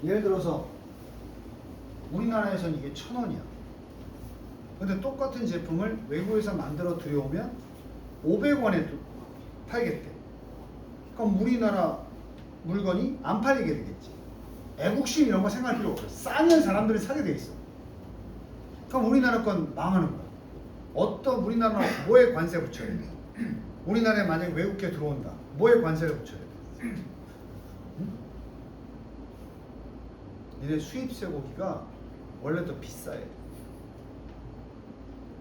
예를 들어서 우리나라에선 이게 1,000원이야. 근데 똑같은 제품을 외국에서 만들어 들여오면 500원에 팔겠대. 그럼 우리나라 물건이 안 팔리게 되겠지. 애국심 이런 거 생각할 필요 없어. 싸면 사람들이 사게 돼 있어. 그럼 우리나라 건 망하는 거야. 어떤 우리나라는 뭐에 관세 붙여야 돼? 우리나라에 만약에 외국계 들어온다. 뭐에 관세를 붙여야 돼? 응? 니네 수입 쇠고기가 원래 더 비싸요.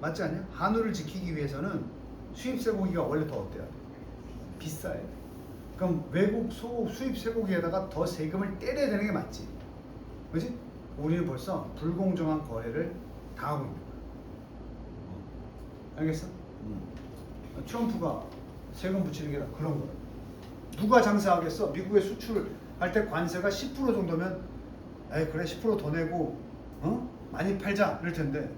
맞지 않냐? 한우를 지키기 위해서는 수입 쇠고기가 원래 더 어때야 돼? 비싸요. 그럼 외국 수입 쇠고기에다가 더 세금을 때려야 되는 게 맞지. 그지? 우리는 벌써 불공정한 거래를 당하고 있는 거야. 알겠어? 트럼프가 세금 붙이는 게 다 그런 거야. 누가 장사하겠어? 미국에 수출할 때 관세가 10% 정도면 에이 그래 10% 더 내고 많이 팔자 이럴 텐데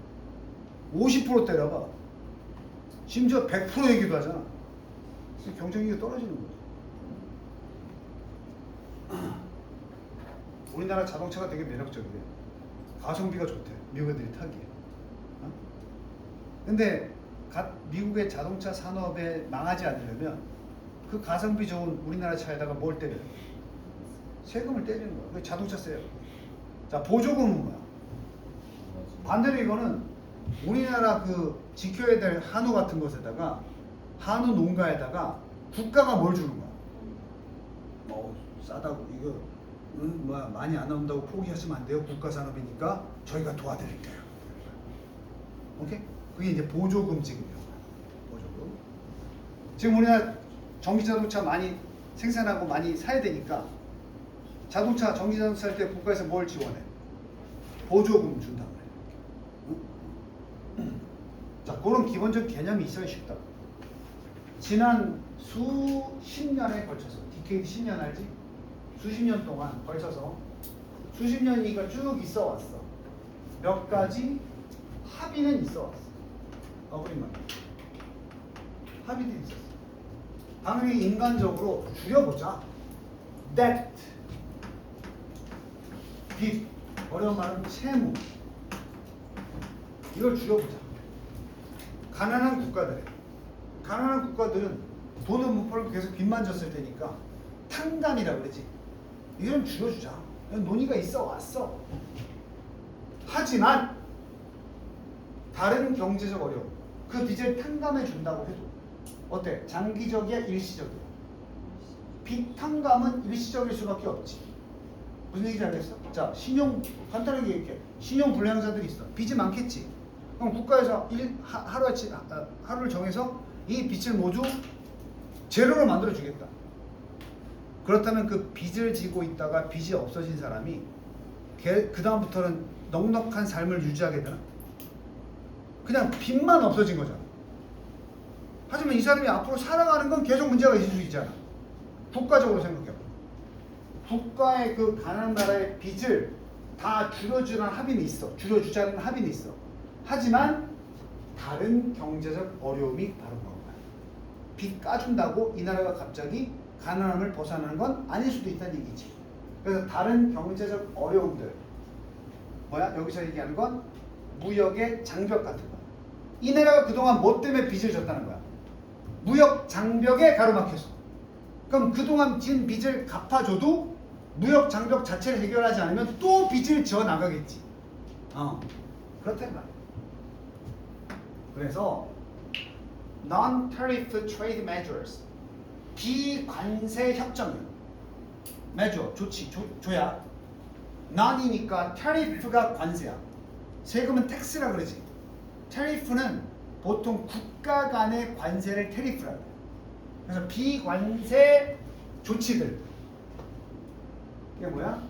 50% 때려봐. 심지어 100% 얘기도 하잖아. 경쟁력이 떨어지는 거지. 우리나라 자동차가 되게 매력적이래. 가성비가 좋대. 미국 애들이 타기에. 근데 미국의 자동차 산업에 망하지 않으려면 그 가성비 좋은 우리나라 차에다가 뭘 때려요? 세금을 때리는 거야. 왜 자동차 세요? 자, 보조금은 뭐야? 반대로 이거는 우리나라 그 지켜야 될 한우 같은 것에다가 한우 농가에다가 국가가 뭘 주는 거야? 싸다고 이거 많이 안 나온다고 포기하시면 안 돼요. 국가 산업이니까 저희가 도와드릴게요. 오케이? 그게 이제 보조금 지급이야. 보조금. 지금 우리나라 전기자동차 많이 생산하고 많이 사야 되니까 전기자동차 살 때 국가에서 뭘 지원해? 보조금 준단 말이야. 자, 그런 기본적 개념이 있어야 쉽다. 지난 수십 년에 걸쳐서, 디케이드 10년 알지? 수십 년 동안 걸쳐서 수십 년 이거 쭉 있어 왔어. 몇 가지 합의는 있어 왔어. 어그리먼트. 합의도 있었어. 당연히 인간적으로 줄여보자. debt, 빚, 어려운 말은 채무. 이걸 줄여보자. 가난한 국가들은 돈을 못 벌고 계속 빚만 졌을 테니까 탕감이라 그러지. 이건 줄여주자. 논의가 있어 왔어. 하지만 다른 경제적 어려움, 그 빚을 탕감해 준다고 해도 어때? 장기적이야? 일시적이야? 빚 탕감은 일시적일 수밖에 없지. 무슨 얘기인지 알겠어? 자, 간단하게 얘기해. 신용 불량자들이 있어. 빚이 많겠지. 그럼 국가에서 하루를 정해서 이 빚을 모두 제로로 만들어 주겠다. 그렇다면 그 빚을 지고 있다가 빚이 없어진 사람이 그 다음부터는 넉넉한 삶을 유지하게 되나? 그냥 빚만 없어진 거잖아. 하지만 이 사람이 앞으로 살아가는 건 계속 문제가 있을 수 있잖아. 국가적으로 생각해봐. 국가의 그 가난한 나라의 빚을 다 줄여주자는 합의는 있어. 하지만 다른 경제적 어려움이 바로 그런 거야. 빚 까준다고 이 나라가 갑자기 가난함을 벗어나는 건 아닐 수도 있다는 얘기지. 그래서 다른 경제적 어려움들, 여기서 얘기하는 건 무역의 장벽 같은 거야. 이 나라가 그동안 뭐 때문에 빚을 졌다는 거야? 무역 장벽에 가로막혀서. 그럼 그동안 진 빚을 갚아줘도 무역 장벽 자체를 해결하지 않으면 또 빚을 지어 나가겠지. 그렇단 말이야. 그래서 non-tariff trade measures, 비관세 협정이야. measure, 조약. non이니까 tariff가 관세야. 세금은 tax라 그러지. tariff는 보통 국가 간의 관세를 tariff라고 해. 그래서 비관세 조치들. 이게 뭐야?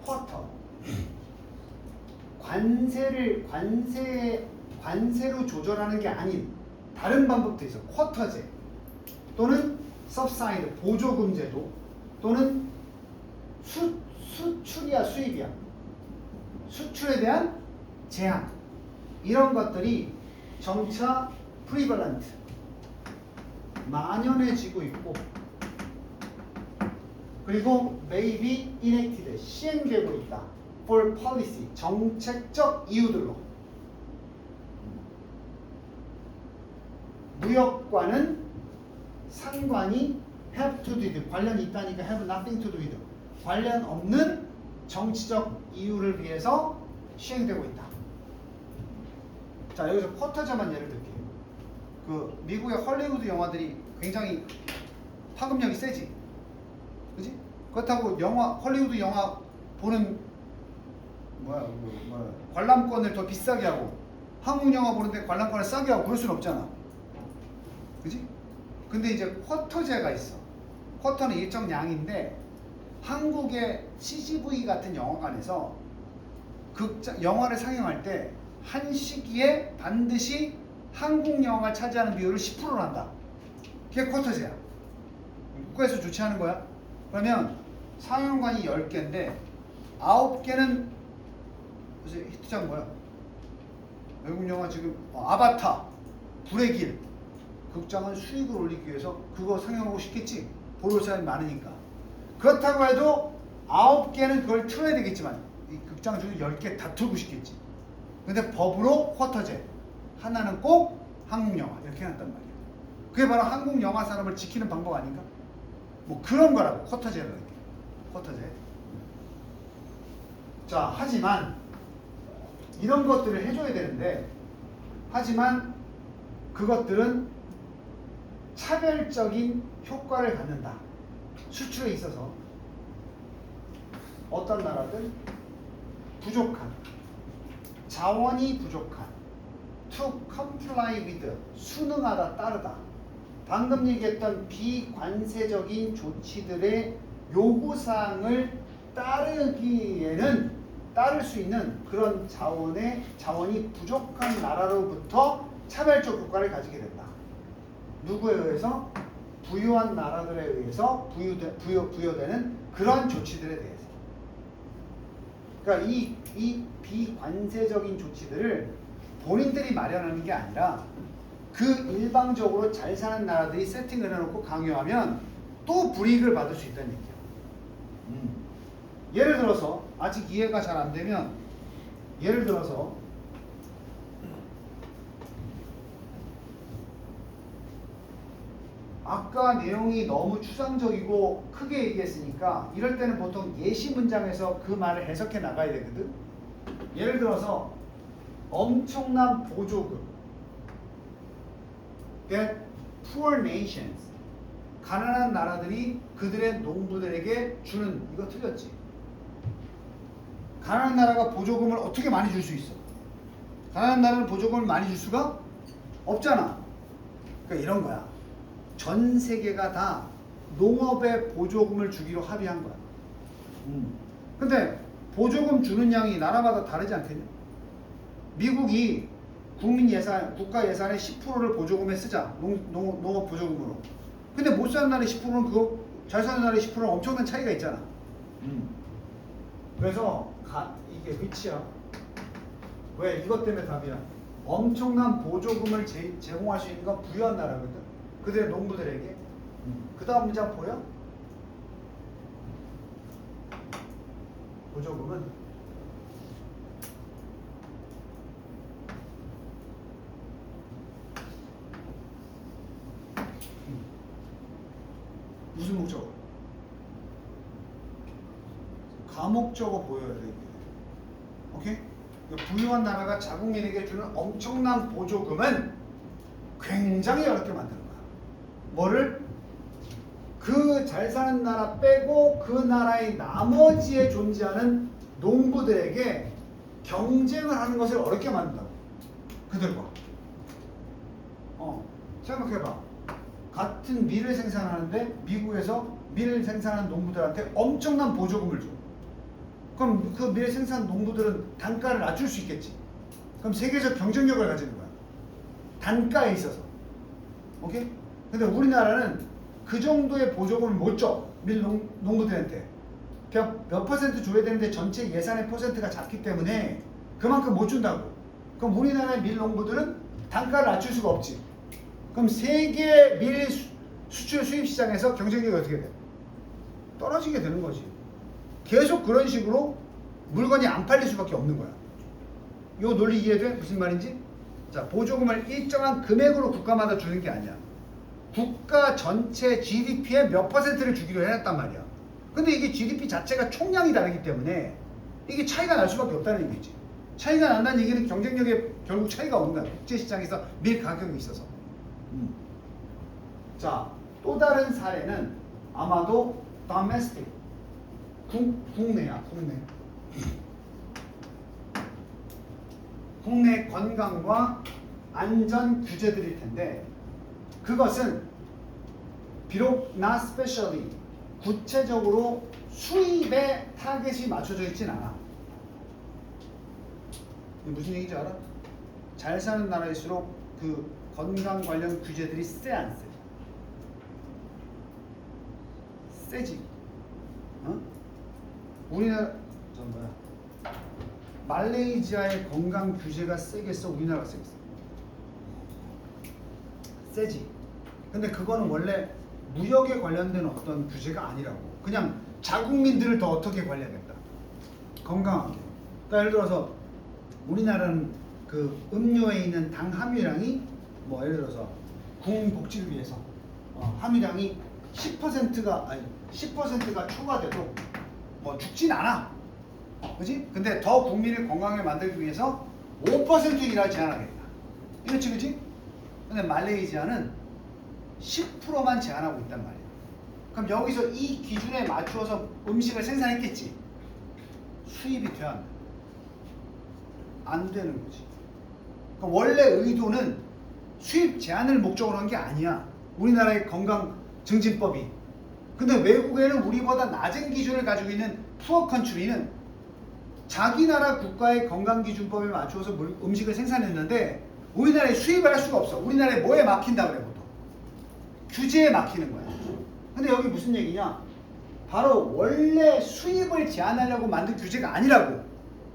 쿼터. 관세로 조절하는 게 아닌 다른 방법도 있어. 쿼터제 또는 subside, 보조금 제도 또는 수출이야 수입이야. 수출에 대한 제한. 이런 것들이 점차 prevalent, 만연해지고 있고, 그리고 may be enacted 시행되고 있다. for policy 정책적 이유들로. 무역과는 상관이 have to do with 관련이 있다니까 have nothing to do with 관련 없는 정치적 이유를 위해서 시행되고 있다. 자, 여기서 쿼터제만 예를 들게요. 그 미국의 헐리우드 영화들이 굉장히 파급력이 세지, 그지? 그렇다고 헐리우드 영화 보는 관람권을 더 비싸게 하고 한국 영화 보는데 관람권을 싸게 하고 그럴 수는 없잖아, 그지? 근데 이제 쿼터제가 있어. 쿼터는 일정 양인데 한국의 CGV 같은 영화관에서 영화를 상영할 때 한 시기에 반드시 한국 영화가 차지하는 비율을 10%로 한다. 그게 쿼터제야. 국가에서 조치하는 거야. 그러면 상영관이 10개인데 9개는 히트작 뭐야? 외국 영화 지금 아바타, 불의 길. 극장은 수익을 올리기 위해서 그거 상영하고 싶겠지. 보러 사람이 많으니까. 그렇다고 해도 9개는 그걸 틀어야 되겠지만 이 극장 중에 10개 다 틀고 싶겠지. 근데 법으로 쿼터제. 하나는 꼭 한국 영화 이렇게 해놨단 말이야. 그게 바로 한국 영화 산업을 지키는 방법 아닌가? 뭐 그런 거라고 쿼터제라는 게. 쿼터제. 자, 하지만 이런 것들을 해줘야 되는데 하지만 그것들은 차별적인 효과를 갖는다. 수출에 있어서 어떤 나라든 부족한 자원이 부족한 to comply with 순응하다 따르다 방금 얘기했던 비관세적인 조치들의 요구사항을 따를 수 있는 그런 자원이 부족한 나라로부터 차별적 효과를 가지게 된다. 누구에 의해서? 부유한 나라들에 의해서 부여되는 그런 조치들에 대해서. 그러니까 이 비관세적인 조치들을 본인들이 마련하는 게 아니라 그 일방적으로 잘 사는 나라들이 세팅을 해놓고 강요하면 또 불이익을 받을 수 있다는 얘기야. 예를 들어서 아직 이해가 잘 안 되면 예를 들어서 아까 내용이 너무 추상적이고 크게 얘기했으니까 이럴 때는 보통 예시 문장에서 그 말을 해석해 나가야 되거든. 예를 들어서 엄청난 보조금 that poor nations 가난한 나라들이 그들의 농부들에게 주는 이거 틀렸지. 가난한 나라가 보조금을 어떻게 많이 줄 수 있어? 가난한 나라는 보조금을 많이 줄 수가 없잖아. 그러니까 이런 거야. 전 세계가 다 농업에 보조금을 주기로 합의한 거야. 근데 보조금 주는 양이 나라마다 다르지 않겠냐? 미국이 국가 예산의 10%를 보조금에 쓰자. 농업 보조금으로. 근데 못 사는 나라의 10%는 그거 잘 사는 나라의 10%는 엄청난 차이가 있잖아. 그래서 이게 위치야. 왜? 이것 때문에 답이야. 엄청난 보조금을 제공할 수 있는 건 부유한 나라거든. 그들의 농부들에게. 그 다음 문장 보여? 보조금은 무슨 목적으로? 가목적으로 보여야 돼. 오케이? 부유한 나라가 자국민에게 주는 엄청난 보조금은 굉장히 어렵게 만드는 거야. 뭐를? 그 잘 사는 나라 빼고 그 나라의 나머지에 존재하는 농부들에게 경쟁을 하는 것을 어렵게 만든다고. 그들과. 생각해봐. 같은 밀을 생산하는데 미국에서 밀을 생산하는 농부들한테 엄청난 보조금을 줘. 그럼 그 밀을 생산하는 농부들은 단가를 낮출 수 있겠지. 그럼 세계적 경쟁력을 가지는 거야. 단가에 있어서. 오케이? 근데 우리나라는 그 정도의 보조금을 못 줘. 밀 농부들한테. 그냥 몇 퍼센트 줘야 되는데 전체 예산의 퍼센트가 작기 때문에 그만큼 못 준다고. 그럼 우리나라의 밀 농부들은 단가를 낮출 수가 없지. 그럼 세계 밀 수출 수입 시장에서 경쟁력이 어떻게 돼? 떨어지게 되는 거지. 계속 그런 식으로 물건이 안 팔릴 수밖에 없는 거야. 요 논리 이해돼? 무슨 말인지? 자, 보조금을 일정한 금액으로 국가마다 주는 게 아니야. 국가 전체 GDP의 몇 퍼센트를 주기로 해놨단 말이야. 근데 이게 GDP 자체가 총량이 다르기 때문에 이게 차이가 날 수밖에 없다는 얘기지. 차이가 난다는 얘기는 경쟁력에 결국 차이가 오는 거야. 국제시장에서 밀 가격이 있어서. 자, 또 다른 사례는 아마도 domestic, 국내야, 국내. 국내 건강과 안전 규제들일 텐데, 그것은 비록 not specially 구체적으로 수입에 타겟이 맞춰져 있진 않아. 이게 무슨 얘기인지 알아? 잘 사는 나라일수록 그 건강 관련 규제들이 세 안 세? 세지. 어? 우리나라 말레이시아의 건강 규제가 세겠어? 우리나라가 세겠어? 세지. 근데 그거는 원래 무역에 관련된 어떤 규제가 아니라고. 그냥 자국민들을 더 어떻게 관리하겠다. 건강하게. 그러니까 예를 들어서 우리나라는 그 음료에 있는 당 함유량이 뭐 예를 들어서 국민복지를 위해서 함유량이 10%가 초과돼도 뭐 죽진 않아. 그지? 근데 더 국민을 건강하게 만들기 위해서 5% 이하를 제한하겠다. 이렇지, 그지? 근데 말레이시아는 10%만 제한하고 있단 말이야. 그럼 여기서 이 기준에 맞추어서 음식을 생산했겠지. 수입이 돼야 안 돼. 안 되는 거지. 그러니까 원래 의도는 수입 제한을 목적으로 한 게 아니야. 우리나라의 건강 증진법이. 근데 외국에는 우리보다 낮은 기준을 가지고 있는 푸어 컨트리는 자기 나라 국가의 건강기준법에 맞추어서 음식을 생산했는데 우리나라에 수입을 할 수가 없어. 우리나라에 뭐에 막힌다 그래 보통? 규제에 막히는 거야. 근데 여기 무슨 얘기냐? 바로 원래 수입을 제한하려고 만든 규제가 아니라고.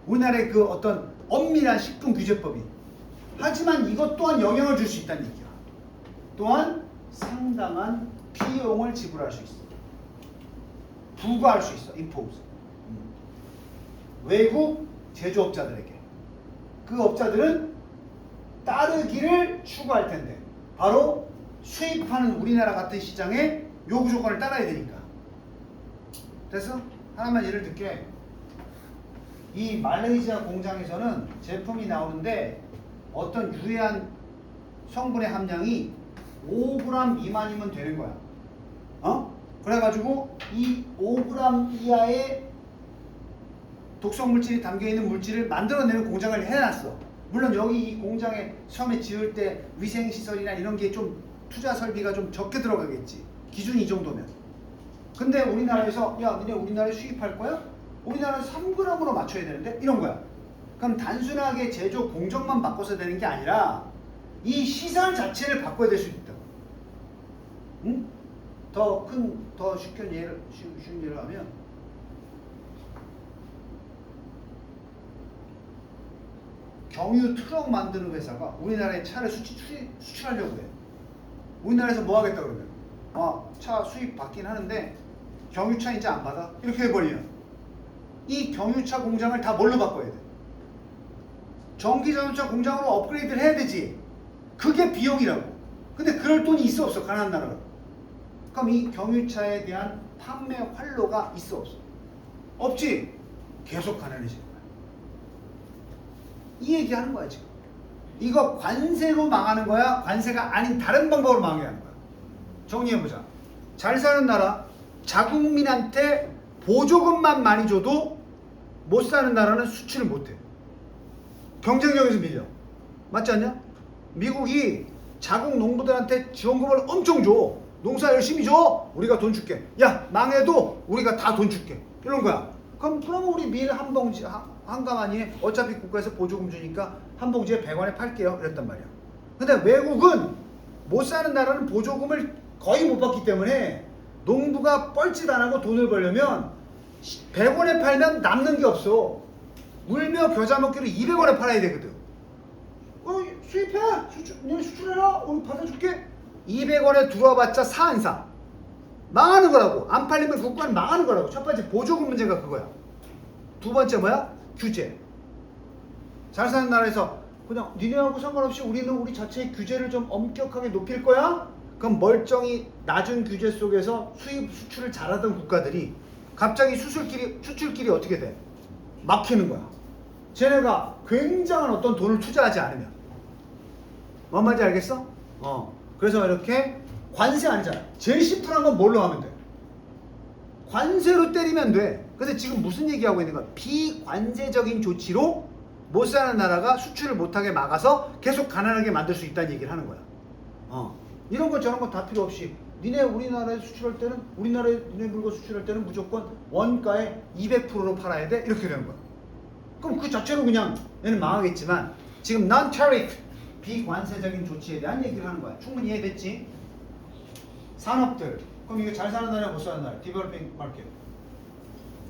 우리나라의 그 어떤 엄밀한 식품규제법이. 하지만 이것 또한 영향을 줄 수 있다는 얘기야. 또한 상당한 비용을 지불할 수 있어. 부과할 수 있어. impose. 외국 제조업자들에게. 그 업자들은 따르기를 추구할 텐데 바로 수입하는 우리나라 같은 시장의 요구 조건을 따라야 되니까. 됐어? 하나만 예를 들게. 이 말레이시아 공장에서는 제품이 나오는데 어떤 유해한 성분의 함량이 5g 미만이면 되는 거야. 그래가지고 이 5g 이하의 독성 물질이 담겨있는 물질을 만들어내는 공장을 해놨어. 물론 여기 이 공장에 처음에 지을 때 위생시설이나 이런 게 좀 투자 설비가 좀 적게 들어가겠지. 기준이 이 정도면. 근데 우리나라에서 야 너네 우리나라에 수입할 거야? 우리나라는 3g으로 맞춰야 되는데? 이런 거야. 그럼 단순하게 제조 공정만 바꿔서 되는 게 아니라 이 시설 자체를 바꿔야 될 수 있다고. 응? 더 쉬운 예를 하면 경유 트럭 만드는 회사가 우리나라에 차를 수출하려고 해. 우리나라에서 뭐 하겠다 그러면 차 수입 받긴 하는데 경유차 이제 안 받아? 이렇게 해버리면 이 경유차 공장을 다 뭘로 바꿔야 돼? 전기자동차 공장으로 업그레이드를 해야 되지. 그게 비용이라고. 근데 그럴 돈이 있어 없어? 가난한 나라가. 그럼 이 경유차에 대한 판매 활로가 있어 없어? 없지. 계속 가난해지는 거야. 이 얘기하는 거야 지금. 이거 관세로 망하는 거야? 관세가 아닌 다른 방법으로 망하게 하는 거야. 정리해보자. 잘 사는 나라, 자국민한테 보조금만 많이 줘도 못 사는 나라는 수출을 못해. 경쟁력에서 밀려. 맞지 않냐? 미국이 자국 농부들한테 지원금을 엄청 줘. 농사 열심히 줘. 우리가 돈 줄게. 야 망해도 우리가 다 돈 줄게. 이런 거야. 그럼 우리 밀 한 봉지 한 가마니에 어차피 국가에서 보조금 주니까 한 봉지에 100원에 팔게요. 이랬단 말이야. 근데 외국은 못 사는 나라는 보조금을 거의 못 받기 때문에 농부가 뻘짓 안 하고 돈을 벌려면 100원에 팔면 남는 게 없어. 울며 겨자 먹기로 200원에 팔아야 되거든. 수입해. 수출해라. 받아줄게. 200원에 들어와봤자 사 안 사. 망하는 거라고. 안 팔리면 국가는 망하는 거라고. 첫 번째 보조금 문제가 그거야. 두 번째 뭐야? 규제. 잘 사는 나라에서 그냥 니네하고 상관없이 우리는 우리 자체의 규제를 좀 엄격하게 높일 거야? 그럼 멀쩡히 낮은 규제 속에서 수입 수출을 잘하던 국가들이 갑자기 수출길이 어떻게 돼? 막히는 거야. 쟤네가 굉장한 어떤 돈을 투자하지 않으면. 뭔 말인지 알겠어? 그래서 이렇게 관세 아니잖아. 제일 심플한 건 뭘로 하면 돼? 관세로 때리면 돼. 근데 지금 무슨 얘기하고 있는 거야? 비관세적인 조치로 못 사는 나라가 수출을 못하게 막아서 계속 가난하게 만들 수 있다는 얘기를 하는 거야. 이런 거 저런 거 다 필요 없이 니네 우리나라에 수출할 때는 우리나라에 니네 물건 수출할 때는 무조건 원가의 200%로 팔아야 돼. 이렇게 되는 거야. 그럼 그 자체로 그냥 얘는 망하겠지만 지금 non-tariff 비관세적인 조치에 대한 얘기를 하는 거야. 충분히 이해됐지? 산업들. 그럼 이게 잘 사는 나라 못 사는 나라. developing market.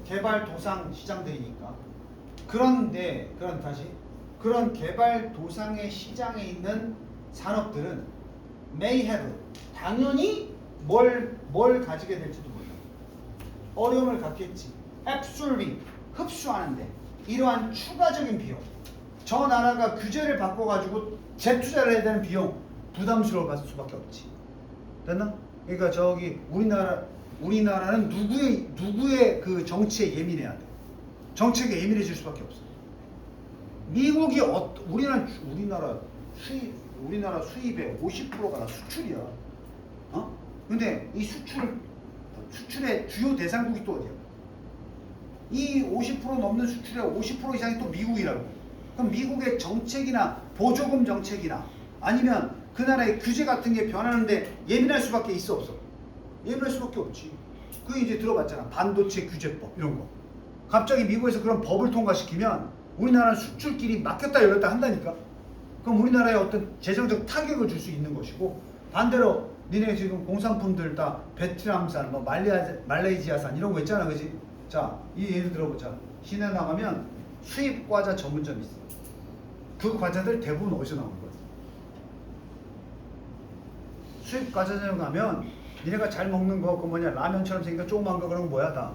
개발도상 시장들이니까. 그런데 그런 개발도상의 시장에 있는 산업들은 may have 당연히 뭘 가지게 될지도 몰라. 어려움을 갖겠지. absorbing 흡수하는데 이러한 추가적인 비용. 저 나라가 규제를 바꿔가지고 재투자를 해야 되는 비용 부담스러울 수밖에 없지. 됐나? 그러니까 저기 우리나라는 누구의 그 정치에 예민해야 돼. 정책에 예민해질 수밖에 없어. 미국이 우리나라 수입의 50%가 다 수출이야. 근데 이 수출의 주요 대상국이 또 어디야? 이 50% 넘는 수출의 50% 이상이 또 미국이라고. 그럼 미국의 정책이나 보조금 정책이나 아니면 그 나라의 규제 같은 게 변하는데 예민할 수밖에 있어 없어? 예민할 수밖에 없지. 그게 이제 들어봤잖아. 반도체 규제법 이런 거. 갑자기 미국에서 그런 법을 통과시키면 우리나라는 수출길이 막혔다 열렸다 한다니까. 그럼 우리나라에 어떤 재정적 타격을 줄 수 있는 것이고 반대로 니네 지금 공산품들 다 베트남산, 뭐 말레이시아산 이런 거 있잖아, 그지? 자, 이 예를 들어보자. 시내 나가면 수입 과자 전문점이 있어. 그 과자들 대부분 어디서 나오는 거야? 수입 과자점 가면 니네가 잘 먹는 거 그 뭐냐 라면처럼 생긴 거 조그만 거 그런 거 뭐야 다?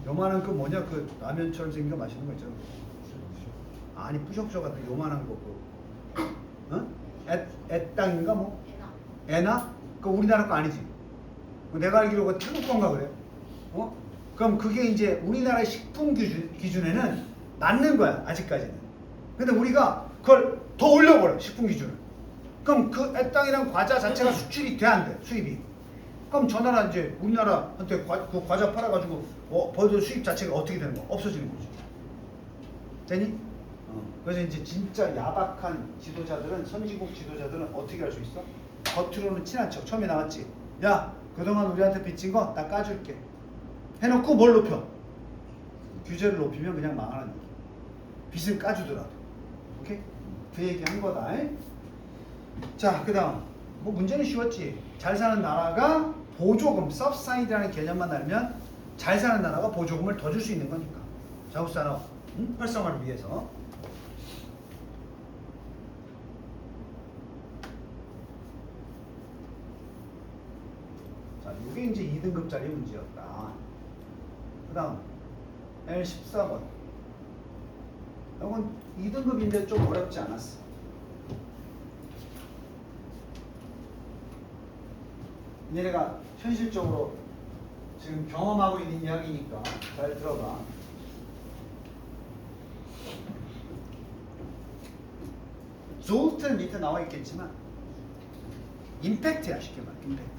요만한 그 뭐냐 그 라면처럼 생긴 거 맛있는 거 있잖아. 아니 뿌셔뿌셔 같은 요만한 거 애땅인가 뭐? 애나? 그 우리나라 거 아니지? 내가 알기로 그 태국 건가 그래? 그럼 그게 이제 우리나라의 식품 기준에는 맞는 거야 아직까지는. 근데 우리가 그걸 더 올려버려 식품 기준을. 그럼 그 애땅이랑 과자 자체가 수출이 돼 안 돼? 수입이. 그럼 저 나라 이제 우리나라한테 그 과자 팔아가지고 벌써 수입 자체가 어떻게 되는 거야? 없어지는 거지. 되니? 그래서 이제 진짜 야박한 지도자들은 선진국 지도자들은 어떻게 할 수 있어? 겉으로는 친한 척 처음에 나왔지. 야 그동안 우리한테 빚진 거 나 까줄게. 해놓고 뭘 높여? 규제를 높이면 그냥 망하는 거야. 빚을 까주더라도. 오케이? 그 얘기 한 거다. 자, 그 다음 뭐 문제는 쉬웠지. 잘 사는 나라가 보조금, subsidy라는 개념만 알면 잘 사는 나라가 보조금을 더 줄 수 있는 거니까. 자국산업 활성화를 위해서. 자, 이게 이제 2등급짜리 문제였다. 그 다음 L14번. 이건 2등급인데 좀 어렵지 않았어. 얘네가 현실적으로 지금 경험하고 있는 이야기니까 잘 들어봐. 조트는 밑에 나와 있겠지만 임팩트야 쉽게 말해. 임팩트.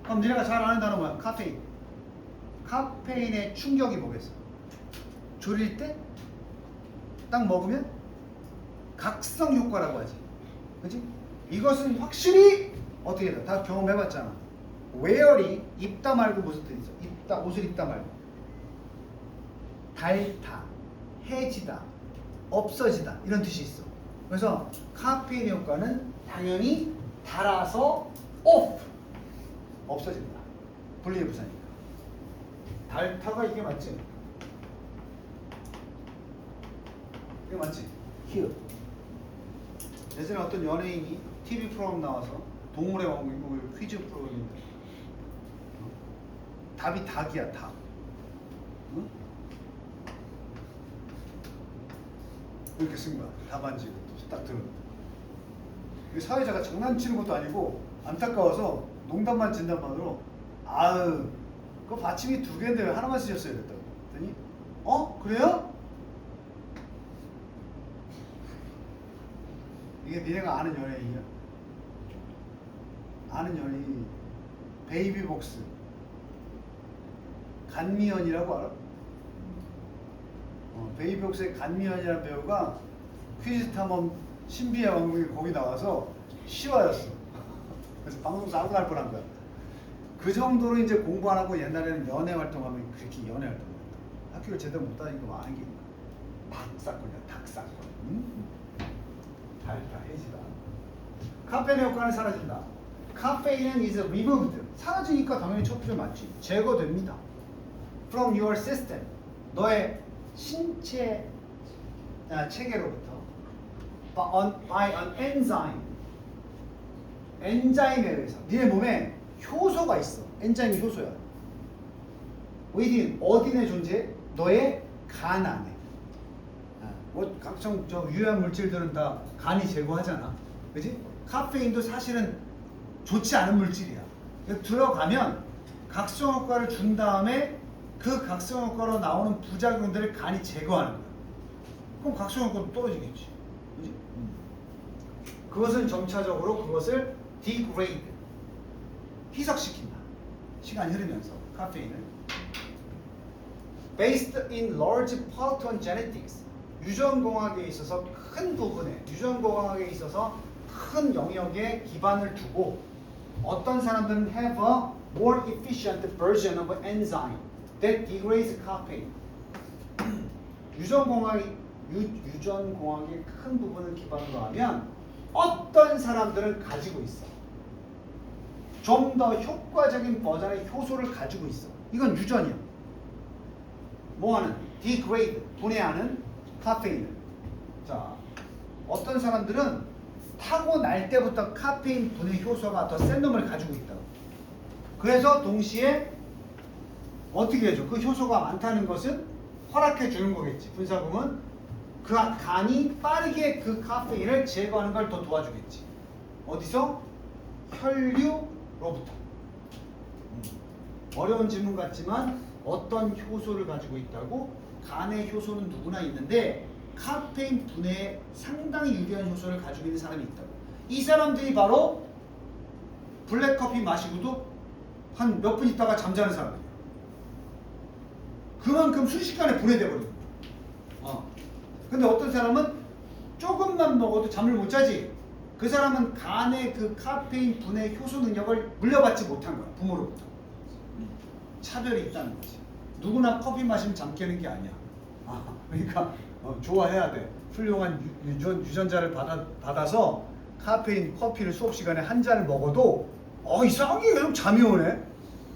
그럼 니네가 잘 아는 단어 뭐야? 카페인. 카페인의 충격이 뭐겠어? 졸릴 때 딱 먹으면 각성 효과라고 하지. 그치? 이것은 확실히 어떻게 돼? 다 경험해봤잖아. 웨어리 입다 말고 무슨 뜻 있어? 옷을 입다 말고 닳다, 해지다, 없어지다 이런 뜻이 있어. 그래서 카페인 효과는 당연히 닳아서 없어진다. 분리의 부사니까. 닳다가 이게 맞지? 이게 맞지? 히읗. 예전에 어떤 연예인이 TV 프로그램 나와서 동물의 왕국 퀴즈 프로그램인데 답이 닭이야, 닭. 응? 이렇게 쓴 거야. 답안지 딱 들었는데. 사회자가 장난치는 것도 아니고 안타까워서 농담만 진담만으로 아유 그 받침이 2개인데 왜 하나만 쓰셨어요? 그랬다고. 그랬더니 그래요? 이게 니네가 아는 연예인이야. 아는 연예인이 베이비복스 간미연이라고 알아? 베이비복스의 간미연이라는 배우가 퀴즈 탐험 신비의 왕국에 거기 나와서 실화였어. 그래서 방송사 아무나 할 뻔한 거야. 그 정도로 이제 공부 안 하고 옛날에는 연애 활동하면 그렇게 연애 활동을 했다. 학교를 제대로 못 다니는 거 많은 게 있는 거야. 닭사건이야, 닭사건. 응? 달다, 해지다. 카페인의 효과는 사라진다. 카페인은 is removed. 사라지니까 당연히 첫 번째 맞지. 제거됩니다. From your system. 너의 신체 체계로부터 by an enzyme. 엔자임에 의해서. 니네 몸에 효소가 있어. 엔자임이 효소야. within 어디에 존재해? 너의 간 안에. 각종 유해한 물질들은 다 간이 제거하잖아. 그지? 카페인도 사실은 좋지 않은 물질이야. 들어가면 각성 효과를 준 다음에 그 각성 효과로 나오는 부작용들을 간이 제거하는 거야. 그럼 각성 효과도 떨어지겠지. 그지? 그것은 점차적으로 그것을 degrade, 희석시킨다. 시간이 흐르면서 카페인을. Based in large part on genetics. 유전공학에 있어서 큰 부분에, 유전공학에 있어서 큰 영역에 기반을 두고 어떤 사람들은 have a more efficient version of an enzyme that degrades caffeine. 유전공학의 큰 부분을 기반으로 하면 어떤 사람들은 가지고 있어. 좀 더 효과적인 버전의 효소를 가지고 있어. 이건 유전이야. 뭐하는? degrade, 분해하는 카페인을. 자, 어떤 사람들은 타고날 때부터 카페인 분해 효소가 더 센 놈을 가지고 있다. 그래서 동시에 어떻게 해줘? 그 효소가 많다는 것은 허락해 주는 거겠지. 분사금은 그 간이 빠르게 그 카페인을 제거하는 걸 더 도와주겠지. 어디서? 혈류로부터. 어려운 질문 같지만 어떤 효소를 가지고 있다고? 간의 효소는 누구나 있는데 카페인 분해에 상당히 유리한 효소를 가지고 있는 사람이 있다고. 이 사람들이 바로 블랙커피 마시고도 한 몇 분 있다가 잠자는 사람이에요. 그만큼 순식간에 분해돼 버리는 거예요. 근데 어떤 사람은 조금만 먹어도 잠을 못 자지. 그 사람은 간의 그 카페인 분해 효소 능력을 물려받지 못한 거야. 부모로부터. 차별이 있다는 거지. 누구나 커피 마시면 잠 깨는 게 아니야. 그러니까 좋아해야 돼. 훌륭한 유전자를 받아서 카페인 커피를 수업 시간에 한 잔을 먹어도 이상하게 계속 잠이 오네.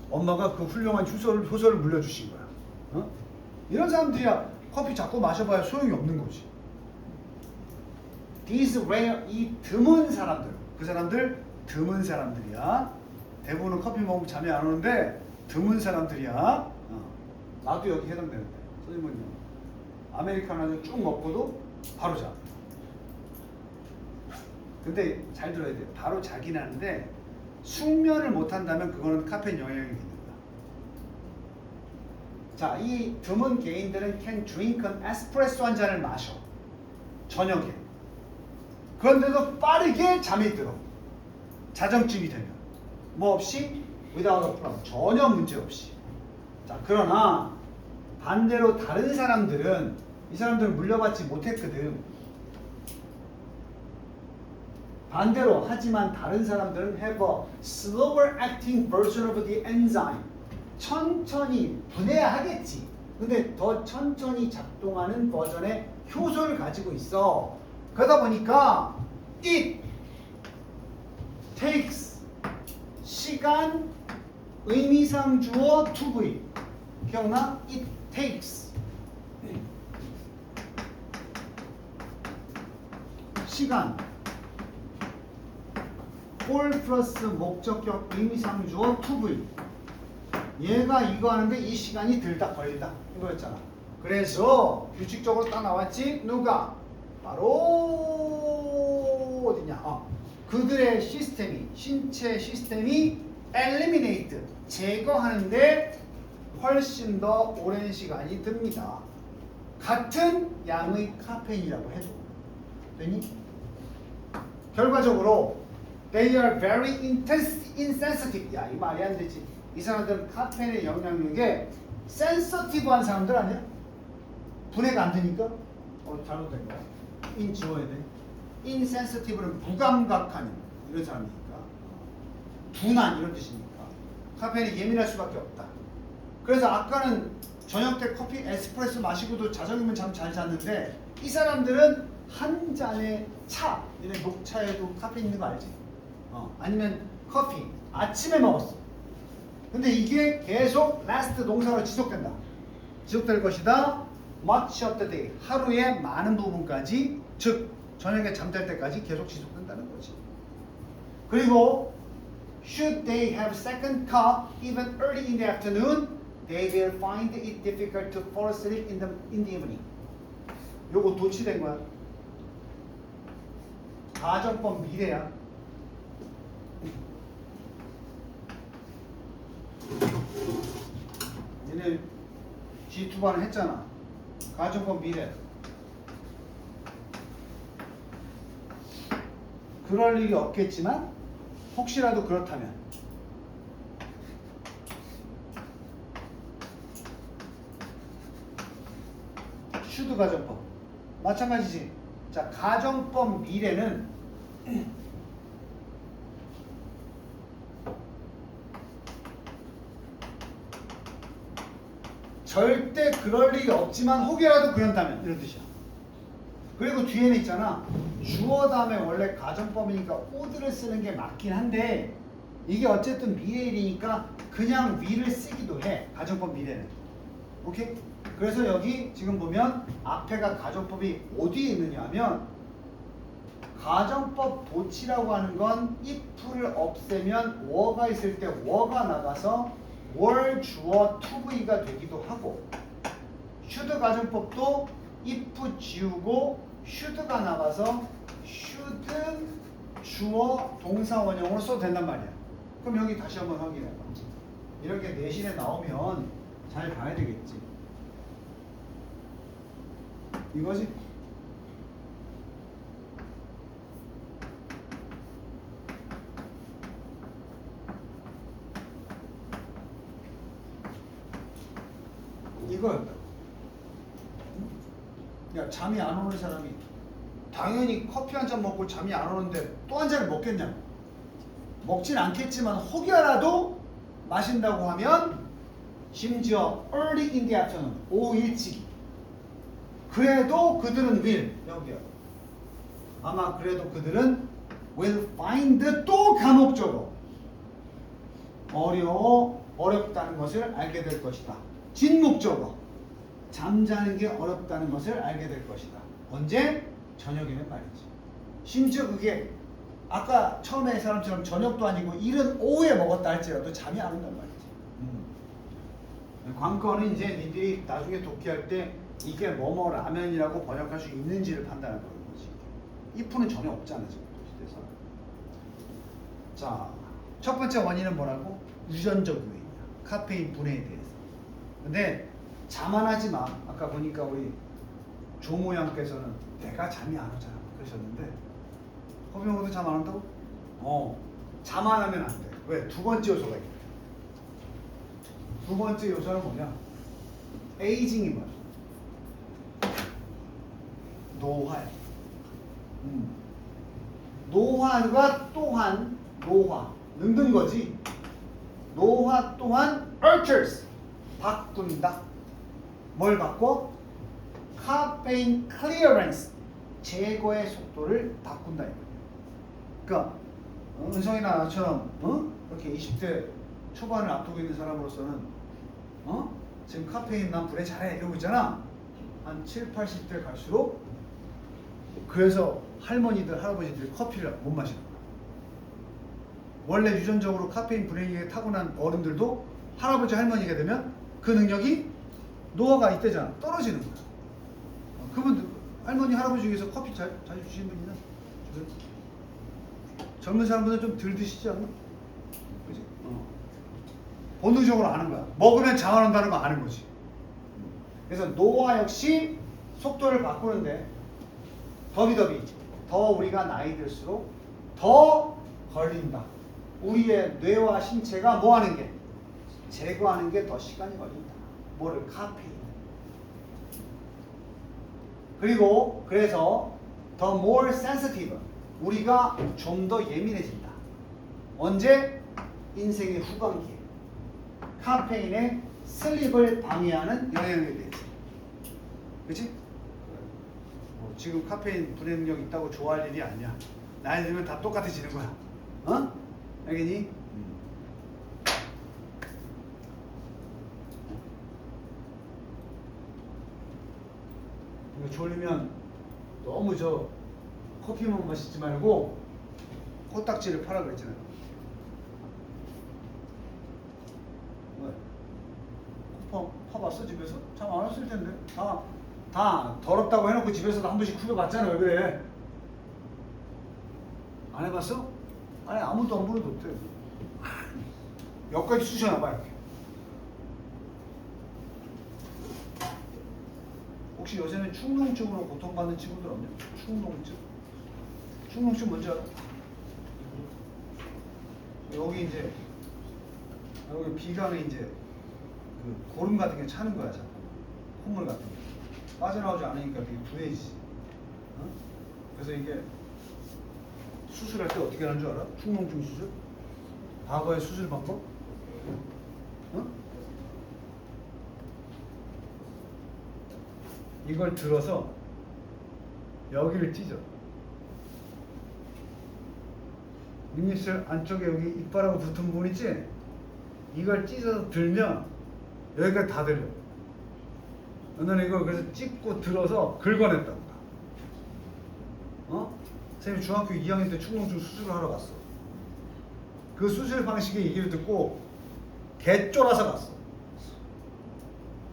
엄마가 그 훌륭한 효소를 물려주신 거야. 이런 사람들이야 커피 자꾸 마셔봐야 소용이 없는 거지. These rare, 이 드문 사람들, 그 사람들 드문 사람들이야. 대부분은 커피 먹으면 잠이 안 오는데 드문 사람들이야. 나도 여기 해당되는데. 선생님은요? 아메리카노를 쭉 먹고도 바로 자. 근데 잘 들어야 돼. 바로 자긴 하는데 숙면을 못한다면 그거는 카페인 영향이 있는 거야. 자, 이 드문 개인들은 can drink an espresso 한 잔을 마셔. 저녁에. 그런데도 빠르게 잠이 들어. 자정쯤이 되면. 뭐 없이? without a problem. 전혀 문제 없이. 자, 그러나 반대로 다른 사람들은 이 사람들은 물려받지 못했거든. 반대로 하지만 다른 사람들은 have a slower acting version of the enzyme. 천천히 분해야 하겠지. 근데 더 천천히 작동하는 버전의 효소를 가지고 있어. 그러다 보니까 it takes 시간 의미상 주어 to be. 기억나? It takes 시간 for 플러스 목적격 의미상 주어 to be. 얘가 이거 하는데 이 시간이 들다 걸린다 이거였잖아. 그래서 규칙적으로 딱 나왔지. 누가? 바로 어디냐? 그들의 시스템이 신체 시스템이 eliminate 제거하는데 훨씬 더 오랜 시간이 듭니다. 같은 양의 카페인이라고 해도 되니? 결과적으로 they are very insensitive. 야, 이 말이 안 되지. 이 사람들은 카페인의 영향력에 sensitive한 사람들 아니야? 분해가 안 되니까? 잘못된 거야. in 지워야 돼. insensitive는 무감각한 이런 사람이니까. 둔한 이런 뜻이니까. 카페인에 예민할 수밖에 없다. 그래서 아까는 저녁 때 커피 에스프레소 마시고도 자정이면 잠 잘 잤는데 이 사람들은 한 잔의 차, 이런 녹차에도 카페인 있는 거 알지? 아니면 커피 아침에 먹었어. 근데 이게 계속 last 동사로 지속된다. 지속될 것이다. much of the day 하루의 많은 부분까지, 즉 저녁에 잠잘 때까지 계속 지속된다는 거지. 그리고 should they have second cup even early in the afternoon, they will find it difficult to fall asleep in the evening. 요거 도치된 거야. 가정법 미래야. 얘네 G2반을 했잖아. 가정법 미래. 그럴 일이 없겠지만 혹시라도 그렇다면 슈드 가정법 마찬가지지. 자, 가정법 미래는 절대 그럴 일이 없지만 혹여라도 그런다면 이런 뜻이야. 그리고 뒤에는 있잖아. 주어 다음에 원래 가정법이니까 would를 쓰는 게 맞긴 한데 이게 어쨌든 미래일이니까 그냥 will을 쓰기도 해. 가정법 미래는. 오케이? 그래서 여기 지금 보면 앞에가 가정법이 어디에 있느냐 하면 가정법 도치라고 하는 건 if를 없애면 were가 있을 때 were가 나가서 were 주어 to be가 되기도 하고 should 가정법도 if 지우고 should가 나가서 should 주어 동사 원형으로 써도 된단 말이야. 그럼 여기 다시 한번 확인해봐. 이렇게 내신에 나오면 잘 봐야 되겠지. 이거지? 이거였다. 야, 잠이 안 오는 사람이 당연히 커피 한 잔 먹고 잠이 안 오는데 또 한 잔을 먹겠냐? 먹진 않겠지만 혹여라도 마신다고 하면 심지어 early in the afternoon 오후 일찍이 그래도 그들은 will 여기요. 아마 그래도 그들은 will find 또 감옥적으로 어렵다는 것을 알게 될 것이다. 진목적으로 잠자는 게 어렵다는 것을 알게 될 것이다. 언제? 저녁이면 말이지. 심지어 그게 아까 처음에 사람처럼 저녁도 아니고 이른 오후에 먹었다 할지라도 잠이 안 온단 말이지. 관건은 이제 니들이 나중에 독해할 때 이게 뭐뭐 라면이라고 번역할 수 있는지를 판단할 거는 거지. if는 전혀 없잖아 지금 시대에서. 자, 첫 번째 원인은 뭐라고? 유전적 요인이야. 카페인 분해에 대해서. 근데 자만하지 마. 아까 보니까 우리 조모양께서는 내가 잠이 안 오잖아 그러셨는데 커피 먹어도 잠 안 온다고? 자만하면 안 돼. 왜? 두 번째 요소가 있거든. 두 번째 요소는 뭐냐? 에이징이 뭐야? 노화야. 노화가 또한 노화 늙는 거지. 노화 또한 alters 바꾼다. 뭘 바꿔? 카페인 클리어런스 제거의 속도를 바꾼다. 그러니까 은성이나 나처럼 이렇게 20대 초반을 앞두고 있는 사람으로서는 지금 카페인 난 분해 잘해 이러고 있잖아. 한 7, 80대 갈수록 그래서 할머니들 할아버지들이 커피를 못 마시는 거야. 원래 유전적으로 카페인 분해에 타고난 어른들도 할아버지 할머니가 되면 그 능력이 노화가 이때잖아. 떨어지는 거야. 그분 할머니 할아버지 중에서 커피 자주 주시는 분 있나? 젊은 사람들은 좀 덜 드시지 않나? 그지? 본능적으로 아는 거야. 먹으면 자원한다는 거 아는 거지. 그래서 노화 역시 속도를 바꾸는데 더비더비 더 우리가 나이 들수록 더 걸린다. 우리의 뇌와 신체가 뭐 하는 게? 제거하는 게 더 시간이 걸린다. 뭐를? 카페인. 그리고 그래서 더 more sensitive. 우리가 좀 더 예민해진다. 언제? 인생의 후반기에. 카페인의 슬립을 방해하는 영향력에 대해서. 그치? 지금 카페인 분해 능력 있다고 좋아할 일이 아니야. 나이 들면 다 똑같아지는 거야. 어? 알겠니? 이거 졸리면 너무 저 커피만 마시지 말고 코딱지를 파라 그랬잖아요. 왜? 코 파봤어 집에서? 참 안 왔을 텐데. 다 더럽다고 해놓고 집에서도 한 번씩 쿨려봤잖아. 왜 그래? 안 해봤어? 아니 아무도 안 보여도 어때? 여기까지 쑤셔놔봐 이렇게. 혹시 요새는 축농증으로 고통받는 친구들 없냐? 축농증? 축농증 뭔지 알아? 여기 이제 여기 비강에 이제 그 고름 같은 게 차는 거야 자꾸. 콧물 같은 게 빠져나오지 않으니까 되게 분해지지. 어? 그래서 이게 수술할 때 어떻게 하는 줄 알아? 축농증 수술? 과거의 수술 방법? 어? 이걸 들어서 여기를 찢어. 입술 안쪽에 여기 이빨하고 붙은 부분 있지? 이걸 찢어서 들면 여기가 다 들려. 너는 이걸 그래서 찢고 들어서 긁어냈다고. 어? 선생님 중학교 2학년 때 축농증 수술을 하러 갔어. 그 수술 방식의 얘기를 듣고 개쫄아서 갔어.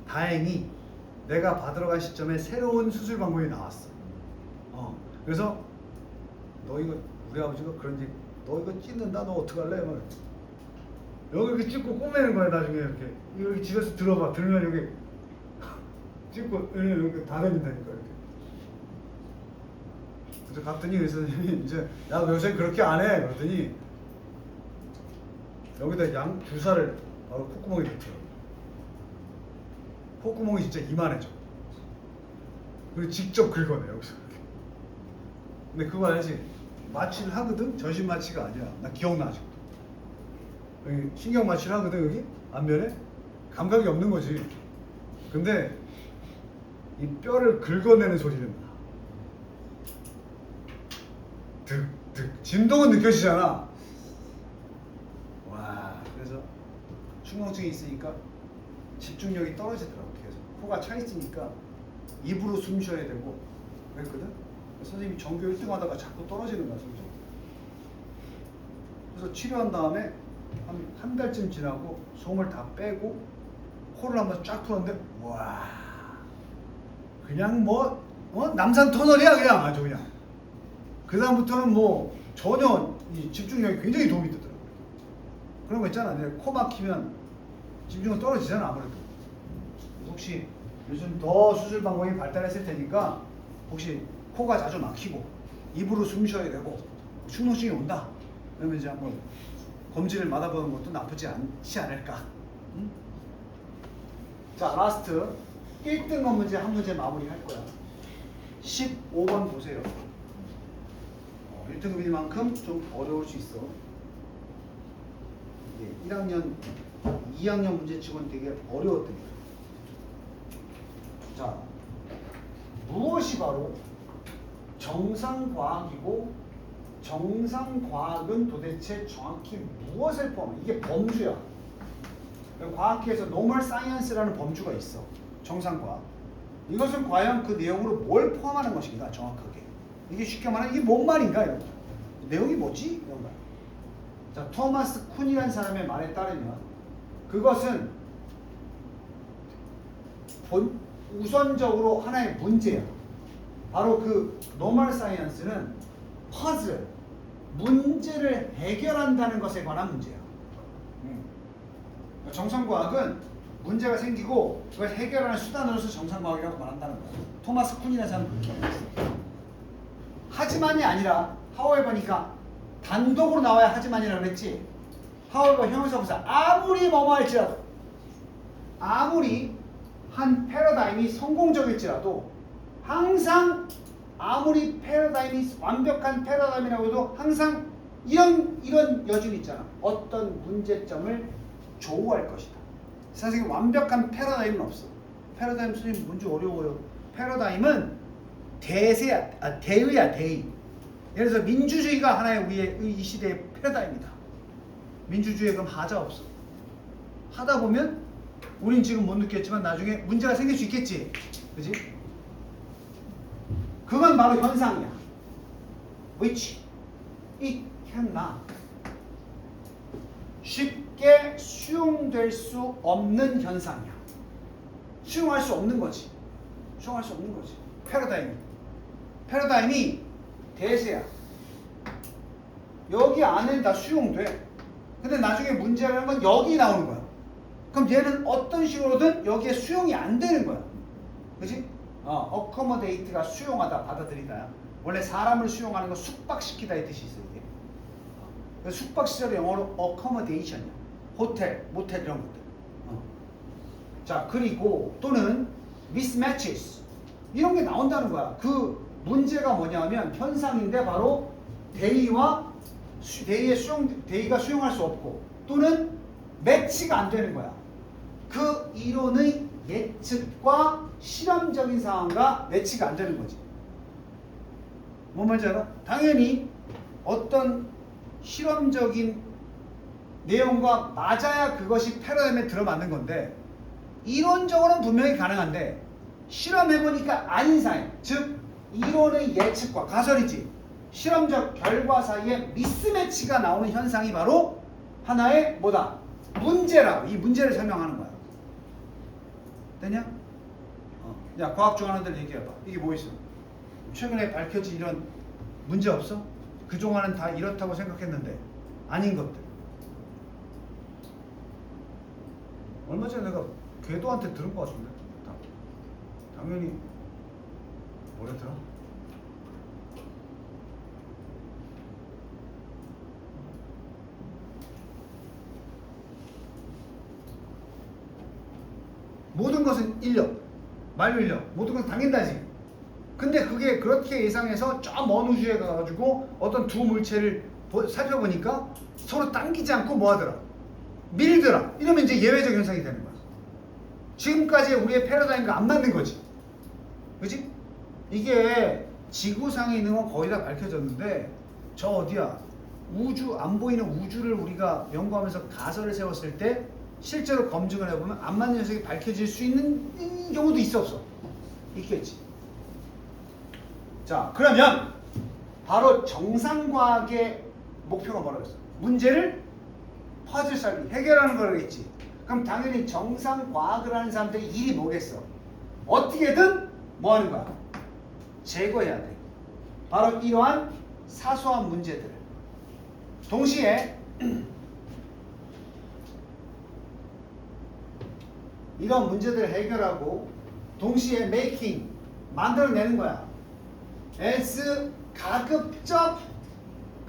다행히 내가 받으러 간 시점에 새로운 수술 방법이 나왔어. 그래서 너 이거 우리 아버지가 그런지 너 이거 찢는다 너 어떡할래? 막 여기 이렇게 찢고 꼬매는 거야 나중에 이렇게. 이렇게 집에서 들어봐. 들면 여기 찢고 이렇게 다 되는다니까 이렇게. 그래서 갔더니 그 선생님이 이제 야 요새 그렇게 안 해. 그랬더니 여기다 양 주사를 바로 콧구멍에 넣더라고. 콧구멍이 진짜 이만해져. 그리고 직접 긁어내 여기서. 근데 그거 알지? 마취를 하거든? 전신 마취가 아니야. 나 기억나 아직도. 여기 신경 마취를 하거든 여기 안면에. 감각이 없는 거지. 근데 이 뼈를 긁어내는 소리는 나. 득득 진동은 느껴지잖아. 와 그래서 축농증이 있으니까 집중력이 떨어지더라고. 계속 코가 차 있으니까 입으로 숨 쉬어야 되고 그랬거든. 선생님이 전교 1등 하다가 자꾸 떨어지는 거야 점점. 그래서 치료한 다음에 한 달쯤 지나고 솜을 다 빼고 코를 한번 쫙 풀었는데 와 그냥 뭐 남산 터널이야 그냥 아주 그냥. 그 다음부터는 뭐 전혀 이 집중력이 굉장히 도움이 되더라고요. 그런 거 있잖아. 내가 코 막히면 집중은 떨어지잖아 아무래도. 혹시 요즘 더 수술 방법이 발달했을 테니까 혹시 코가 자주 막히고 입으로 숨 쉬어야 되고 축농증이 온다 그러면 이제 한번 검진을 받아보는 것도 나쁘지 않지 않을까. 응? 자 라스트 1등급 문제 한 문제 마무리 할 거야. 15번 보세요. 1등급이만큼 좀 어려울 수 있어. 이게 1학년 2학년 문제치고는 되게 어려웠답니다. 자 무엇이 바로 정상과학이고 정상과학은 도대체 정확히 무엇을 포함해? 이게 범주야. 과학계에서 normal science라는 범주가 있어. 정상과학. 이것은 과연 그 내용으로 뭘 포함하는 것인가 정확하게. 이게 쉽게 말하면 이게 뭔 말인가 이런 거. 내용이 뭐지? 이런 거야. 자 토마스 쿤이라는 사람의 말에 따르면 그것은 우선적으로 하나의 문제야. 바로 그 노멀 사이언스는 퍼즐, 문제를 해결한다는 것에 관한 문제야. 정상과학은 문제가 생기고 그걸 해결하는 수단으로서 정상과학이라고 말한다는 거야. 토마스 쿤이라는 사람은 그렇게 말했어. 하지만이 아니라 however니까 단독으로 나와야 하지만이라고 그랬지. however 형용사부사 아무리 뭐뭐 할지라도, 아무리 한 패러다임이 성공적일지라도 항상, 아무리 패러다임이 완벽한 패러다임이라고 해도 항상 이런 여진이 있잖아. 어떤 문제점을 조우할 것이다. 선생님 완벽한 패러다임은 없어. 패러다임 선생님 문제 어려워요. 패러다임은 대의야, 대의. 예를 들어서 민주주의가 하나의 우리의 이 시대의 패러다임이다. 민주주의에 그럼 하자 없어. 하다 보면 우린 지금 못 느꼈지만 나중에 문제가 생길 수 있겠지. 그지? 그건 바로 현상이야. which it cannot, 쉽게 수용될 수 없는 현상이야. 수용할 수 없는 거지. 수용할 수 없는 거지. 패러다임이 대세야. 여기 안에는 다 수용돼. 근데 나중에 문제라는 건 여기 나오는 거야. 그럼 얘는 어떤 식으로든 여기에 수용이 안 되는 거야. 그치? accommodate가 수용하다, 받아들이다야. 원래 사람을 수용하는 건 숙박시키다의 뜻이 있어요. 이게. 숙박시설의 영어로 accommodation이야. 호텔, 모텔 이런 것들. 자, 그리고 또는 mismatches 이런 게 나온다는 거야. 그 문제가 뭐냐면 현상인데 바로 대의가 수용할 수 없고 또는 매치가 안 되는 거야. 그 이론의 예측과 실험적인 상황과 매치가 안 되는 거지. 뭔 말인지 알아? 당연히 어떤 실험적인 내용과 맞아야 그것이 패러다임에 들어맞는 건데 이론적으로는 분명히 가능한데 실험해보니까 아닌 사이, 즉 이론의 예측과 가설이지 실험적 결과 사이에 미스매치가 나오는 현상이 바로 하나의 뭐다? 문제라고. 이 문제를 설명하는 거야. 됐냐? 야, 과학 좋아하는 애들 얘기해봐. 이게 뭐 있어? 최근에 밝혀진 이런 문제 없어? 그동안은 다 이렇다고 생각했는데 아닌 것들. 얼마 전에 내가 궤도한테 들은 것 같은데 당연히 뭐랬더라? 모든 것은 인력, 만료인력, 모든 것은 당긴다지. 근데 그게 그렇게 예상해서 저 먼 우주에 가가지고 어떤 두 물체를 살펴보니까 서로 당기지 않고 뭐하더라? 밀더라. 이러면 이제 예외적 현상이 되는 거야. 지금까지 우리의 패러다임과 안 맞는 거지. 그치? 이게 지구상에 있는 건 거의 다 밝혀졌는데 저 어디야? 우주, 안 보이는 우주를 우리가 연구하면서 가설을 세웠을 때 실제로 검증을 해보면 안 맞는 녀석이 밝혀질 수 있는 경우도 있어 없어? 있겠지. 자, 그러면 바로 정상과학의 목표가 뭐라고 했어? 문제를 퍼즐 설비, 해결하는 거라겠지. 그럼 당연히 정상과학을 하는 사람들이 일이 뭐겠어? 어떻게든 뭐 하는 거야? 제거해야 돼. 바로 이러한 사소한 문제들을. 동시에 이런 문제들을 해결하고 동시에 making, 만들어내는 거야. as 가급적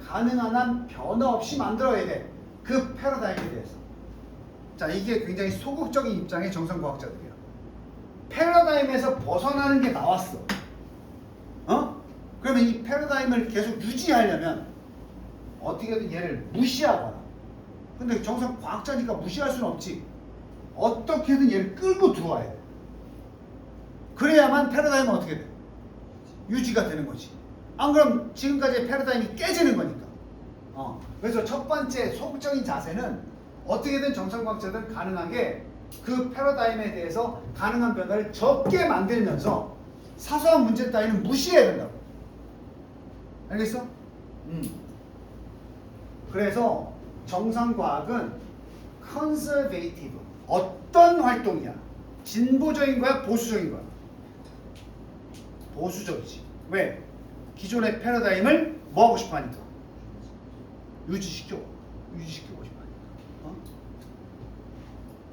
가능한 한 변화 없이 만들어야 돼. 그 패러다임에 대해서. 자, 이게 굉장히 소극적인 입장의 정상과학자들이야. 패러다임에서 벗어나는 게 나왔어. 그러면 이 패러다임을 계속 유지하려면 어떻게든 얘를 무시하거나. 근데 정상과학자니까 무시할 수는 없지. 어떻게든 얘를 끌고 들어와야 돼. 그래야만 패러다임은 어떻게 돼? 유지가 되는 거지. 안 그럼 지금까지의 패러다임이 깨지는 거니까. 그래서 첫 번째 소극적인 자세는 어떻게든 정상과학자들은 가능하게 그 패러다임에 대해서 가능한 변화를 적게 만들면서 사소한 문제 따위는 무시해야 된다고. 알겠어? 그래서 정상과학은 conservative. 어떤 활동이야? 진보적인 거야? 보수적인 거야? 보수적이지. 왜? 기존의 패러다임을 뭐 하고 싶어 하니까? 유지시키고 싶어 하니까.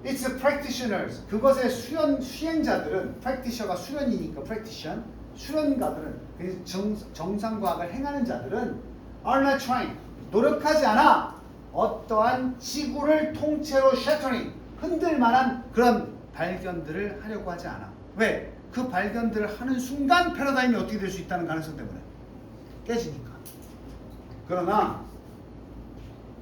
Its practitioners. 그것의 수행자들은 practitioner가 수련이니까 practitioner. 수련가들은 정상과학을 행하는 자들은 are not trying. 노력하지 않아. 어떠한 지구를 통째로 shattering. 흔들 만한 그런 발견들을 하려고 하지 않아. 왜? 그 발견들을 하는 순간 패러다임이 어떻게 될 수 있다는 가능성 때문에 깨지니까. 그러나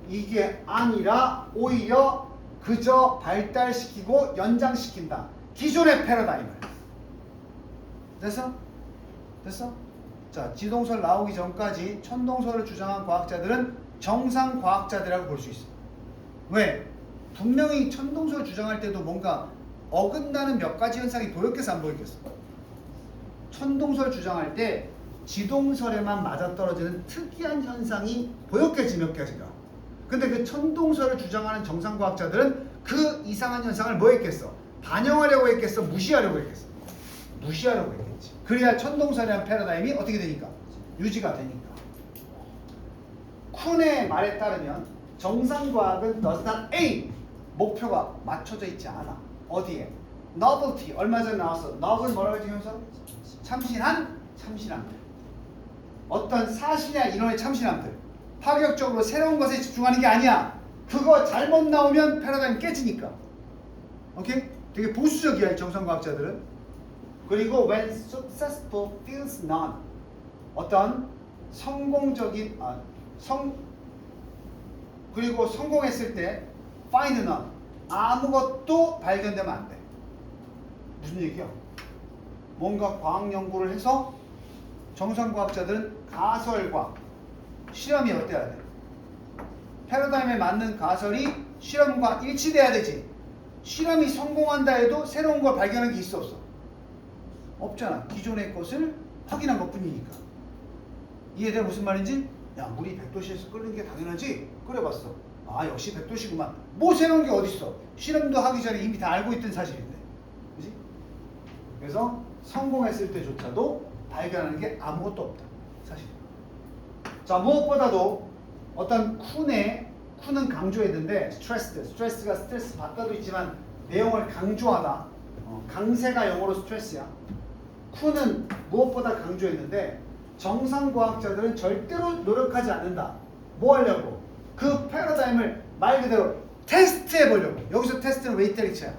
이게 아니라 오히려 그저 발달시키고 연장시킨다. 기존의 패러다임을. 됐어? 됐어? 자, 지동설 나오기 전까지 천동설을 주장한 과학자들은 정상 과학자들이라고 볼 수 있어. 왜? 분명히 천동설 주장할 때도 뭔가 어긋나는 몇 가지 현상이 보였겠어, 안 보였겠어? 천동설 주장할 때 지동설에만 맞아떨어지는 특이한 현상이 보였겠지, 몇 가지가. 근데 그 천동설을 주장하는 정상과학자들은 그 이상한 현상을 뭐 했겠어? 반영하려고 했겠어? 무시하려고 했겠어? 무시하려고 했겠지. 그래야 천동설이라는 패러다임이 어떻게 되니까? 유지가 되니까. 쿤의 말에 따르면 정상과학은 does not aim. 목표가 맞춰져 있지 않아. 어디에? novelty. 얼마 전에 나왔어. novel 뭐라고 했지, 형사? 참신한? 참신함들. 어떤 사실이나 이론의 참신함들. 파격적으로 새로운 것에 집중하는 게 아니야. 그거 잘못 나오면 패러다임 깨지니까. 오케이? 되게 보수적이야, 이 정상과학자들은. 그리고 when successful feels none. 어떤 성공적인 그리고 성공했을 때 find none. 아무것도 발견되면 안 돼. 무슨 얘기야? 뭔가 과학 연구를 해서 정상과학자들은 가설과 실험이 어때야 돼? 패러다임에 맞는 가설이 실험과 일치돼야 되지. 실험이 성공한다 해도 새로운 걸 발견한 게 있어, 없어? 없잖아. 기존의 것을 확인한 것 뿐이니까. 이해돼? 무슨 말인지? 야, 물이 100도씨에서 끓는 게 당연하지? 끓여봤어. 아, 역시 100도씨구만. 뭐 새로운 게 어딨어? 실험도 하기 전에 이미 다 알고 있던 사실인데. 그지? 그래서 성공했을 때조차도 발견하는 게 아무것도 없다. 사실. 자, 무엇보다도 어떤 쿤은 강조했는데 스트레스가 스트레스 받다도 있지만 내용을 강조하다. 강세가 영어로 스트레스야. 쿤은 무엇보다 강조했는데 정상과학자들은 절대로 노력하지 않는다. 뭐 하려고? 그 패러다임을 말 그대로 테스트해 보려고. 여기서 테스트는 웨이트리치야.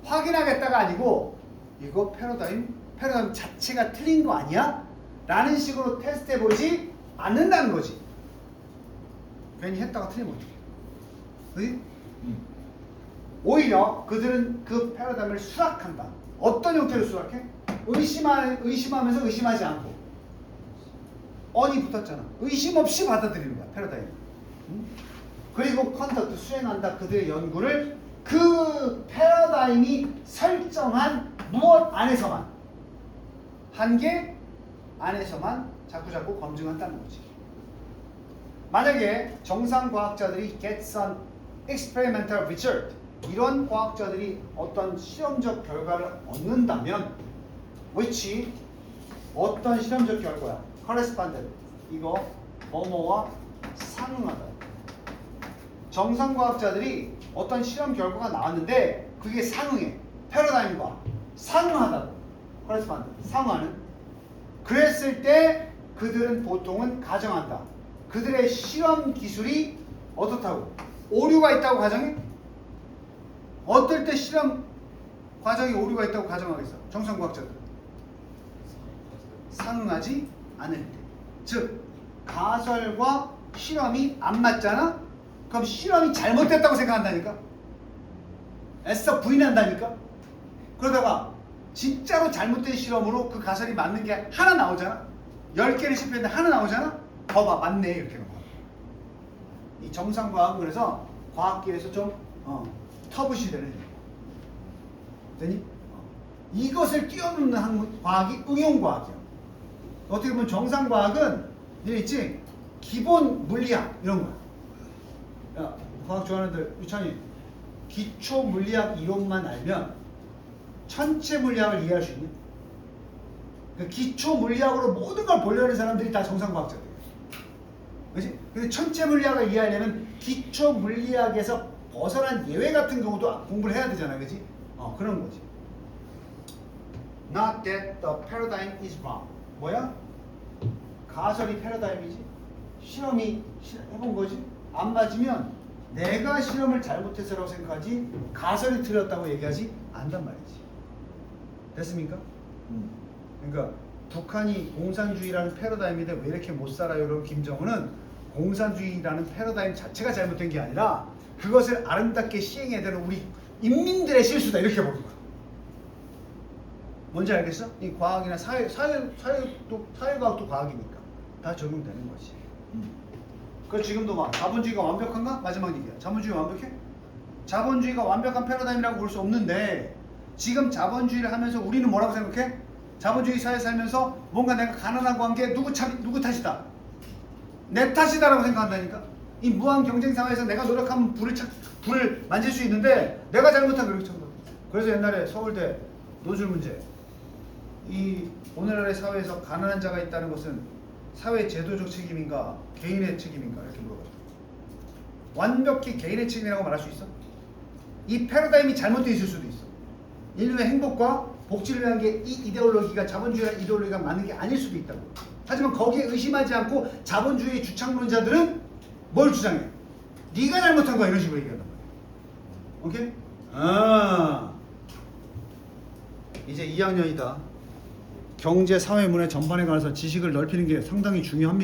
확인하겠다가 아니고 이거 패러다임 자체가 틀린 거 아니야? 라는 식으로 테스트해 보지 않는다는 거지. 괜히 했다가 틀리면 어떡해. 그치? 오히려 그들은 그 패러다임을 수락한다. 어떤 형태로 수락해? 의심하면서 의심하지 않고. 언이 붙었잖아. 의심 없이 받아들이는 거야, 패러다임. 그리고 컨덕트 수행한다. 그들의 연구를 그 패러다임이 설정한 무엇 안에서만, 한계 안에서만 자꾸자꾸 검증한다는 거지. 만약에 정상과학자들이 get some experimental result, 이런 과학자들이 어떤 실험적 결과를 얻는다면, which 어떤 실험적 결과야? correspondent, 이거 뭐뭐와 상응하다. 정상과학자들이 어떤 실험 결과가 나왔는데 그게 상응해. 패러다임과 상응하다고. correspondent, 상응하는. 그랬을 때 그들은 보통은 가정한다. 그들의 실험 기술이 어떻다고? 오류가 있다고 가정해? 어떨 때 실험 과정에 오류가 있다고 가정하겠어? 정상과학자들. 상응하지 않을 때. 즉 가설과 실험이 안 맞잖아? 그럼 실험이 잘못됐다고 생각한다니까? 애써 부인한다니까? 그러다가 진짜로 잘못된 실험으로 그 가설이 맞는 게 하나 나오잖아? 10개를 실패했는데 하나 나오잖아? 봐봐, 맞네, 이렇게 하는 거야. 이 정상과학은 그래서 과학계에서 좀 터부시 되는. 되니? 이것을 뛰어넘는 과학이 응용과학이야. 어떻게 보면 정상과학은 이래 있지? 기본 물리학 이런 거야. 야, 과학 좋아하는 애들, 유찬이 기초 물리학 이론만 알면 전체 물리학을 이해할 수 있는, 그러니까 기초 물리학으로 모든 걸 보려는 사람들이 다 정상과학자들이에요. 그렇지? 근데 전체 물리학을 이해하려면 기초 물리학에서 벗어난 예외 같은 경우도 공부를 해야 되잖아, 그렇지? 그런 거지. Not that the paradigm is wrong. 뭐야? 가설이 패러다임이지. 실험이 해본 거지. 안 맞으면 내가 실험을 잘못해서라고 생각하지 가설이 틀렸다고 얘기하지 않단 말이지. 됐습니까? 그러니까 북한이 공산주의라는 패러다임인데 왜 이렇게 못 살아요? 그럼 김정은은 공산주의라는 패러다임 자체가 잘못된 게 아니라 그것을 아름답게 시행해야 되는 우리 인민들의 실수다, 이렇게 보는 거야. 뭔지 알겠어? 이 과학이나 사회과학도 과학이니까 다 적용되는 거지. 그 지금도 막 자본주의가 완벽한가? 마지막 얘기야. 자본주의가 완벽해? 자본주의가 완벽한 패러다임이라고 볼 수 없는데 지금 자본주의를 하면서 우리는 뭐라고 생각해? 자본주의 사회에 살면서 뭔가 내가 가난하고 한 게 누구 탓이다. 내 탓이다라고 생각한다니까. 이 무한 경쟁 사회에서 내가 노력하면 불을 만질 수 있는데 내가 잘못한 그렇게 생각해. 그래서 옛날에 서울대 노출 문제, 이 오늘날의 사회에서 가난한 자가 있다는 것은 사회 제도적 책임인가 개인의 책임인가 이렇게 물어봐요. 완벽히 개인의 책임이라고 말할 수 있어? 이 패러다임이 잘못되어 있을 수도 있어. 인류의 행복과 복지를 위한 게 이 이데올로기가 자본주의라는 이데올로기가 맞는 게 아닐 수도 있다고. 하지만 거기에 의심하지 않고 자본주의 주창론자들은 뭘 주장해? 네가 잘못한 거야, 이런 식으로 얘기한단 말이야. 오케이? 이제 2학년이다. 경제, 사회, 문화 전반에 관해서 지식을 넓히는 게 상당히 중요합니다.